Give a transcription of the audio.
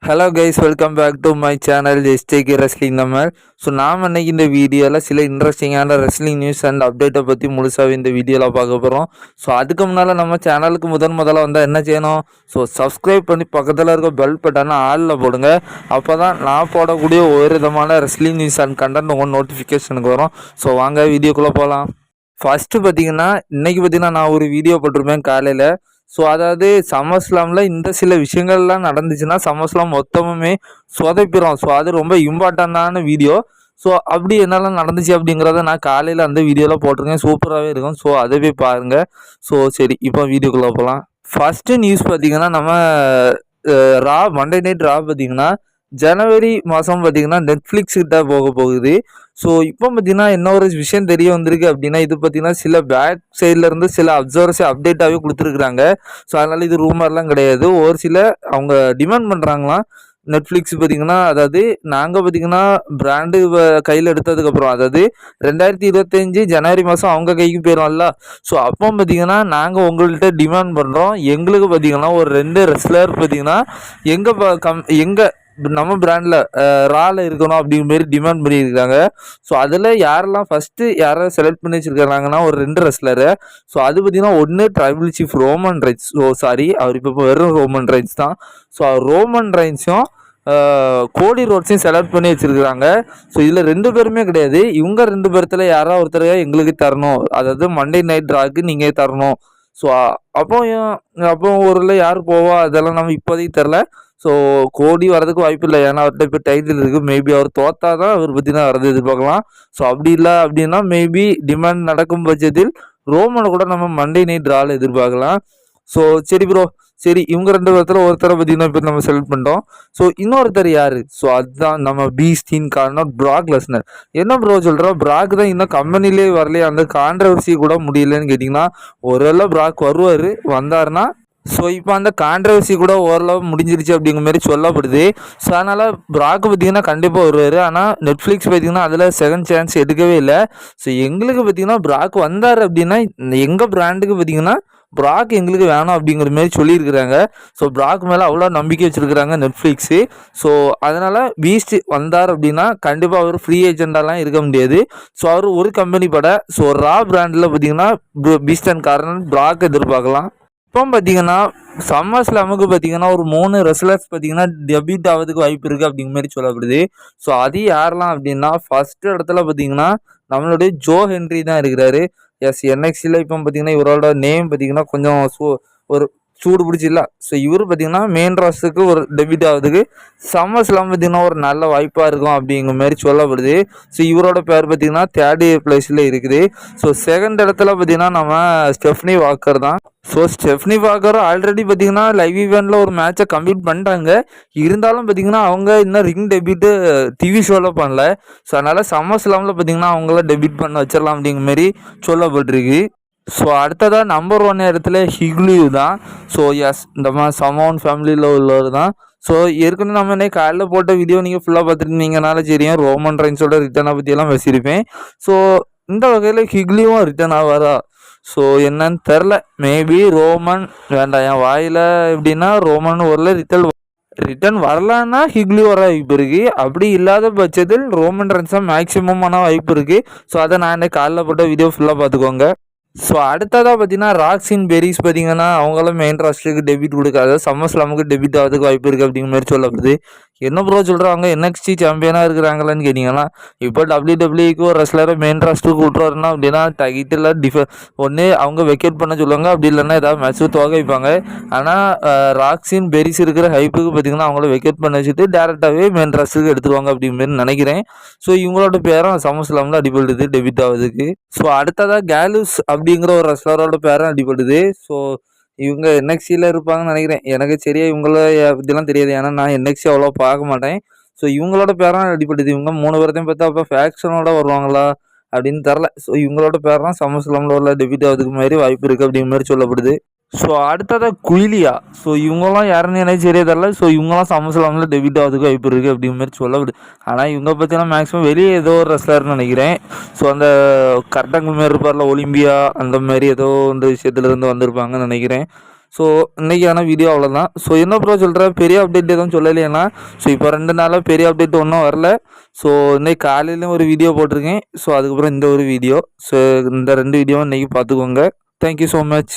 Hello guys, welcome back to my channel STK wrestling Tamil. So நாம் இன்னைக்கு இந்த வீடியோவில் சில இன்ட்ரெஸ்டிங்கான ரெஸ்லிங் நியூஸ் அண்ட் அப்டேட்டை பற்றி முழுசாகவே இந்த வீடியோவில் பார்க்க போகிறோம். ஸோ அதுக்கு முன்னால் நம்ம சேனலுக்கு முதல்ல வந்தால் என்ன செய்யணும்? ஸோ சப்ஸ்கிரைப் பண்ணி பக்கத்தில் இருக்க பெல் பட்டனை ஆளில் போடுங்க. அப்போ தான் நான் போடக்கூடிய ஒரு விதமான ரெஸ்லிங் நியூஸ் அண்ட் கண்டென்ட் உங்கள் நோட்டிஃபிகேஷனுக்கு வரும். ஸோ வாங்க வீடியோக்குள்ளே போகலாம். ஃபஸ்ட்டு பார்த்தீங்கன்னா இன்றைக்கி பார்த்தீங்கன்னா நான் ஒரு வீடியோ போட்டிருப்பேன் காலையில். ஸோ அதாவது சம்மர்ஸ்லாமில் இந்த சில விஷயங்கள்லாம் நடந்துச்சுன்னா சம்மர்ஸ்லாம் மொத்தமுமே சொதைப்பிடும். ஸோ அது ரொம்ப இம்பார்ட்டண்டான வீடியோ. ஸோ அப்படி என்னெல்லாம் நடந்துச்சு அப்படிங்கிறத நான் காலையில் அந்த வீடியோவில் போட்டிருக்கேன். சூப்பராகவே இருக்கும். ஸோ அதை போய் பாருங்கள். ஸோ சரி, இப்போ வீடியோக்குள்ளே போகலாம். ஃபஸ்ட்டு நியூஸ் பார்த்திங்கன்னா நம்ம மண்டே நைட் பார்த்திங்கன்னா ஜனவரி மாதம் பார்த்திங்கன்னா நெட்ஃப்ளிக்ஸ் கிட்ட போக போகுது. ஸோ இப்போ பார்த்தீங்கன்னா என்ன ஒரு விஷயம் தெரிய வந்திருக்கு அப்படின்னா, இது பார்த்தீங்கன்னா சில பேக் சைட்லேருந்து சில அப்சர்வர்ஸை அப்டேட்டாகவே கொடுத்துருக்குறாங்க. ஸோ அதனால் இது ரூமர்லாம் கிடையாது. ஒரு சில அவங்க டிமாண்ட் பண்ணுறாங்களாம். நெட்ஃப்ளிக்ஸ் பார்த்திங்கன்னா, அதாவது நாங்கள் பார்த்திங்கன்னா பிராண்டு கையில் எடுத்ததுக்கப்புறம், அதாவது 2025 ஜனவரி மாதம் அவங்க கைக்கு போயிடும்ல. ஸோ அப்போ பார்த்திங்கன்னா நாங்கள் உங்கள்கிட்ட டிமாண்ட் பண்ணுறோம். எங்களுக்கு பார்த்திங்கன்னா ஒரு 2 ரெஸ்லர் பார்த்திங்கன்னா எங்கள் நம்ம பிராண்டில் ரால இருக்கணும் அப்படிங்கிற மாரி டிமாண்ட் பண்ணியிருக்காங்க. ஸோ அதில் யாரெல்லாம் ஃபஸ்ட்டு யாரை செலக்ட் பண்ணி வச்சுருக்காங்கன்னா ஒரு 2 ரெஸ்லரு. ஸோ அது பார்த்திங்கன்னா ஒன்று tribal chief Roman Reigns. So sorry, அவர் இப்போ வெறும் ரோமன் ரைன்ஸ் தான். ஸோ ரோமன் ரைன்ஸும் கோடி ரோட்ஸையும் செலக்ட் பண்ணி வச்சுருக்குறாங்க. ஸோ இதில் 2 பேருமே கிடையாது. இவங்க 2 பேர்த்தில் யாராவது ஒருத்தர் எங்களுக்கு தரணும், அதாவது மண்டே நைட் ராக்கு நீங்கள் தரணும். ஸோ அப்போ ஒரு யார் போவா அதெல்லாம் நம்ம இப்போதைக்கு தெரில. ஸோ கோடி வரதுக்கு வாய்ப்பு இல்லை. ஏன்னா அவர்கிட்ட இப்போ டைட்டில் இருக்குது. மேபி அவர் தோத்தா தான் அவர் பார்த்தீங்கன்னா வரது எதிர்பார்க்கலாம். ஸோ அப்படி இல்லை அப்படின்னா மேபி டிமாண்ட் நடக்கும் பட்சத்தில் ரோமனை கூட நம்ம மண்டே நைட் ரால் எதிர்பார்க்கலாம். ஸோ சரி ப்ரோ, சரி, இவங்க 2 பேர்த்தில் ஒருத்தரை பார்த்தீங்கன்னா இப்போ நம்ம செலக்ட் பண்ணிட்டோம். ஸோ இன்னொருத்தர் யார்? ஸோ அதுதான் நம்ம பீஸ்டின் கார்னர் பிராக் லெஸ்னர். என்ன ப்ரோ சொல்கிறோம், பிராக் தான் இன்னும் கம்பெனிலே வரலையே, அந்த கான்ட்ரவர்சி கூட முடியலன்னு கேட்டிங்கன்னா, ஒருவேளை பிராக் வருவார், வந்தாருன்னா ஸோ இப்போ அந்த கான்ட்ரவர்சி கூட ஓரளவு முடிஞ்சிருச்சு அப்படிங்கிற மாதிரி சொல்லப்படுது. ஸோ அதனால் பிராக் பார்த்திங்கன்னா கண்டிப்பாக வருவார். ஆனால் நெட்ஃப்ளிக்ஸ் பார்த்திங்கன்னா அதில் செகண்ட் சான்ஸ் எடுக்கவே இல்லை. ஸோ எங்களுக்கு பார்த்திங்கன்னா பிராக் வந்தார் அப்படின்னா எங்கள் பிராண்டுக்கு பார்த்திங்கன்னா பிராக் எங்களுக்கு வேணும் அப்படிங்கிற மாதிரி சொல்லியிருக்கிறாங்க. ஸோ பிராக் மேலே அவ்வளோ நம்பிக்கை வச்சுருக்குறாங்க நெட்ஃப்ளிக்ஸு. ஸோ அதனால் பீஸ்ட் வந்தார் அப்படின்னா கண்டிப்பாக அவர் ஃப்ரீ ஏஜெண்டாலாம் இருக்க முடியாது. ஸோ அவர் ஒரு கம்பெனி பட ஸோ ரா பிராண்டில் பார்த்திங்கன்னா பீஸ்ட் அண்ட் கார்னர் பிராக் எதிர்பார்க்கலாம். இப்போ பார்த்தீங்கன்னா சம்மர்ஸ்லாமுக்கு பார்த்தீங்கன்னா ஒரு 3 ரெஸ்லர்ஸ் பார்த்தீங்கன்னா டெபியூட் ஆகிறதுக்கு வாய்ப்பு இருக்குது அப்படிங்கிற மாதிரி சொல்லப்படுது. ஸோ அது யாரெல்லாம் அப்படின்னா, ஃபஸ்ட்டு இடத்துல பார்த்தீங்கன்னா நம்மளுடைய ஜோ ஹென்ரி தான் இருக்கிறாரு. NXTல இப்போ பார்த்தீங்கன்னா இவரோட நேம் பார்த்தீங்கன்னா கொஞ்சம் ஒரு சூடு பிடிச்சில்ல. ஸோ இவர் பார்த்தீங்கன்னா மெயின் ராஸ்டருக்கு ஒரு டெபியூட் ஆகிறதுக்கு சம்மர்ஸ்லாம் பார்த்தீங்கன்னா ஒரு நல்ல வாய்ப்பாக இருக்கும் அப்படிங்கிற மாதிரி சொல்லப்படுது. ஸோ இவரோட பேர் பார்த்தீங்கன்னா 3rd பிளேஸில் இருக்குது. ஸோ செகண்ட் இடத்துல பார்த்தீங்கன்னா நம்ம ஸ்டெஃப்னி வாக்கர் தான். ஸோ ஸ்டெஃப்னி வாக்கர் ஆல்ரெடி பார்த்தீங்கன்னா லைவ் ஈவெண்ட்டில் ஒரு மேட்சை கம்ப்ளீட் பண்ணிட்டாங்க. இருந்தாலும் பார்த்தீங்கன்னா அவங்க இன்னும் ரிங் டெபியூட்டு டிவி ஷோவில் பண்ணல. ஸோ அதனால் சம்மர்ஸ்லாமில் பார்த்தீங்கன்னா அவங்கள டெபியூட் பண்ண வச்சிடலாம் அப்படிங்கிற மாதிரி சொல்லப்பட்டிருக்கு. ஸோ அடுத்ததாக நம்பர் 1 இடத்துல ஹிக்லியூ தான். ஸோ இந்த மாதிரி சமௌன் ஃபேமிலியில் உள்ளவர் தான். ஸோ ஏற்கனவே நம்ம இன்னைக்கு காலையில் போட்ட வீடியோ நீங்கள் ஃபுல்லாக பார்த்துருந்தீங்கனால தெரியும், ரோமன் ரைன்ஸோட ரிட்டர்னை பற்றியெல்லாம் பேசியிருப்பேன். ஸோ இந்த வகையில் ஹிக்லியும் ரிட்டர்ன் ஆவாரா? ஸோ என்னன்னு தெரில. மேபி ரோமன் வேண்டாம், என் வாயில் எப்படின்னா ரோமன் ஒரு ரிட்டர்ன் வரலான்னா ஹிக்லி வர வாய்ப்பு இருக்குது. அப்படி இல்லாத பட்சத்தில் ரோமன் ரைன்ஸாக மேக்ஸிமமான வாய்ப்பு இருக்குது. ஸோ அதை நான் இன்னைக்கு காலையில் போட்ட வீடியோ ஃபுல்லாக பார்த்துக்கோங்க. ஸோ அடுத்ததாக பார்த்தீங்கன்னா ராக்ஸின் பெரிஸ் பார்த்தீங்கன்னா அவங்களும் மெயின் ராஸ்டருக்கு டெபியூட் கொடுக்காது, சம்மர்ஸ்லாமுக்கு டெபியூட் ஆகிறதுக்கு வாய்ப்பு இருக்குது அப்படிங்கிற மாதிரி சொல்லப்படுது. என்ன ப்ரோ சொல்கிறாங்க, NXT சாம்பியனாக இருக்கிறாங்களான்னு கேட்டிங்கன்னா, இப்போ WWEக்கு ஒரு ரெஸ்லரை மெயின் ராஸ்டருக்கு விட்ருவாருன்னா அப்படின்னா டைட்டில் ஒன்று அவங்க வெக்கேட் பண்ண சொல்லுவாங்க, அப்படி இல்லைன்னா ஏதாவது மேட்ச் துவக்க வைப்பாங்க. ஆனால் ராக்ஸின் பெரிஸ் இருக்கிற ஹைப்புக்கு பார்த்திங்கன்னா அவங்கள வெக்கேட் பண்ண வச்சுட்டு டேரெக்டாகவே மெயின் ராஸ்டருக்கு எடுத்துருவாங்க அப்படிங்கிற மாதிரி நினைக்கிறேன். ஸோ இவங்களோட பேரும் சம்மர்ஸ்லாமில் அடிபடுது டெபியூட் ஆகுதுக்கு. ஸோ அடுத்ததாக கேலூஸ் அப்படிங்கிற ஒரு ரெஸ்லரோட பேரும் அடிபடுது. ஸோ இவங்க NXTல இருப்பாங்கன்னு நினைக்கிறேன். எனக்கு சரியாக இவங்கள பற்றிலாம் தெரியாது, ஏன்னா நான் NXT அவ்வளோ பார்க்க மாட்டேன். ஸோ இவங்களோட பேரும் அடிபடுது. இவங்க 3 பேர்த்தையும் பார்த்தா அப்போ ஃபேக்ஷனோட வருவாங்களா அப்படின்னு தெரில. ஸோ இவங்களோட பேரெலாம் சம்மர்ஸ்லாமில் உள்ள டெபியூட் ஆகிறதுக்கு மாதிரி வாய்ப்பு இருக்குது அப்படிங்கிற மாதிரி சொல்லப்படுது. ஸோ அடுத்ததாக குயிலியா. ஸோ இவங்கெல்லாம் யாருன்னு எனக்கு சரியா தெரில. ஸோ இவங்கெல்லாம் சம்மர்ஸ்லாமில் டெபியூட் ஆகிறதுக்கு வாய்ப்பு இருக்குது அப்படிங்கிற மாதிரி சொல்லப்படுது. ஆனால் இவங்க பார்த்தீங்கன்னா மேக்ஸிமம் வெளியே ஏதோ ஒரு ரெஸ்லர்னு நினைக்கிறேன். ஸோ அந்த கரெக்டாக மாரி இருப்பார்ல ஒலிம்பியா, அந்த மாதிரி ஏதோ இந்த விஷயத்துலேருந்து வந்திருப்பாங்கன்னு நினைக்கிறேன். ஸோ இன்றைக்கான வீடியோ அவ்வளோதான். ஸோ என்ன ப்ரோ சொல்கிற, பெரிய அப்டேட் எதுவும் சொல்லலையேண்ணா? ஸோ இப்போ 2 நாளாக பெரிய அப்டேட் ஒன்றும் வரல. ஸோ இன்றைக்கி காலையிலையும் ஒரு வீடியோ போட்டிருக்கேன். ஸோ அதுக்கப்புறம் இந்த ஒரு வீடியோ. ஸோ இந்த 2 வீடியோவும் இன்றைக்கி பார்த்துக்கோங்க. Thank you so much.